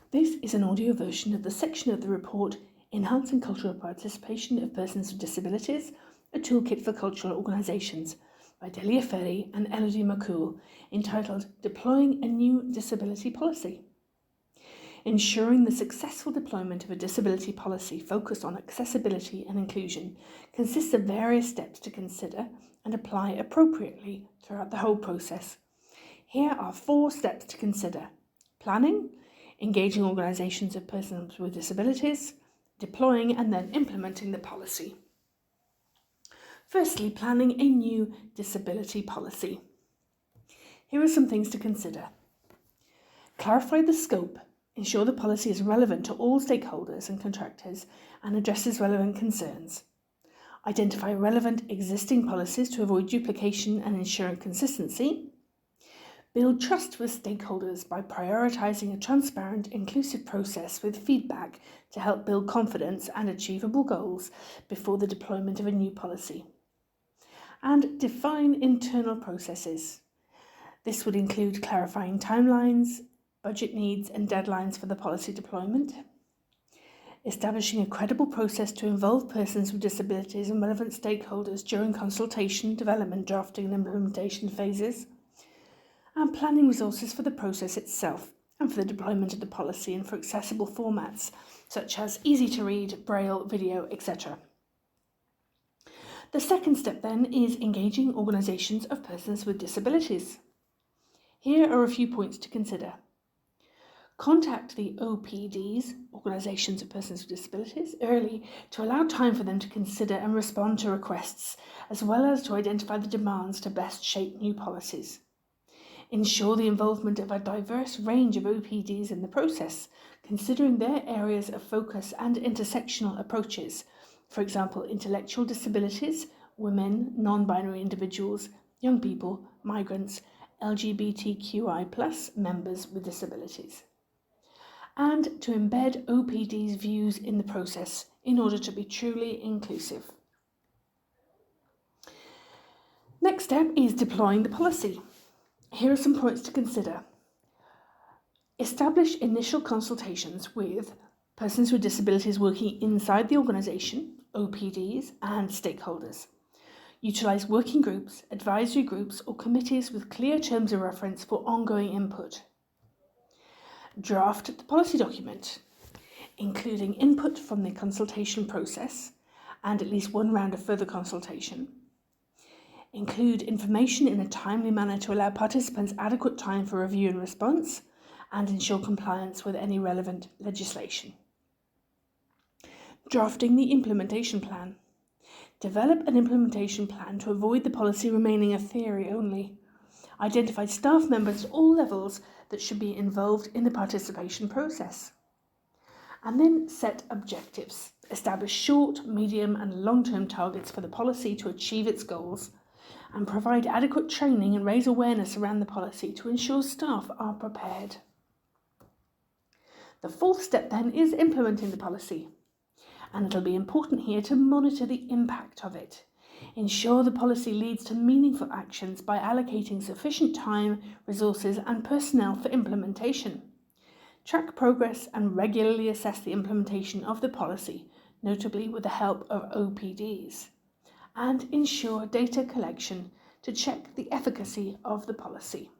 This is an audio version of the section of the report Enhancing Cultural Participation of Persons with Disabilities, a Toolkit for Cultural Organisations by Delia Ferry and Elodie McCool, entitled Deploying a New Disability Policy. Ensuring the successful deployment of a disability policy focused on accessibility and inclusion consists of various steps to consider and apply appropriately throughout the whole process. Here are 4 steps to consider: planning, engaging organisations of persons with disabilities, deploying and then implementing the policy. Firstly, planning a new disability policy. Here are some things to consider. Clarify the scope. Ensure the policy is relevant to all stakeholders and contractors and addresses relevant concerns. Identify relevant existing policies to avoid duplication and ensure consistency. Build trust with stakeholders by prioritising a transparent, inclusive process with feedback to help build confidence and achievable goals before the deployment of a new policy. And define internal processes. This would include clarifying timelines, budget needs and deadlines for the policy deployment, establishing a credible process to involve persons with disabilities and relevant stakeholders during consultation, development, drafting and implementation phases, and planning resources for the process itself and for the deployment of the policy and for accessible formats such as easy to read, braille, video, etc. The second step then is engaging organisations of persons with disabilities. Here are a few points to consider. Contact the OPDs, Organisations of Persons with Disabilities, early to allow time for them to consider and respond to requests, as well as to identify the demands to best shape new policies. Ensure the involvement of a diverse range of OPDs in the process, considering their areas of focus and intersectional approaches, for example, intellectual disabilities, women, non-binary individuals, young people, migrants, LGBTQI+ members with disabilities. And to embed OPD's views in the process in order to be truly inclusive. Next step is deploying the policy. Here are some points to consider. Establish initial consultations with persons with disabilities working inside the organisation, OPDs, and stakeholders. Utilise working groups, advisory groups, or committees with clear terms of reference for ongoing input. Draft the policy document, including input from the consultation process and at least one round of further consultation. Include information in a timely manner to allow participants adequate time for review and response and ensure compliance with any relevant legislation. Drafting the implementation plan. Develop an implementation plan to avoid the policy remaining a theory only. Identify staff members at all levels that should be involved in the participation process. And then set objectives. Establish short, medium and long-term targets for the policy to achieve its goals, and provide adequate training and raise awareness around the policy to ensure staff are prepared. The 4th step then is implementing the policy, and it'll be important here to monitor the impact of it. Ensure the policy leads to meaningful actions by allocating sufficient time, resources and personnel for implementation. Track progress and regularly assess the implementation of the policy, notably with the help of OPDs. And ensure data collection to check the efficacy of the policy.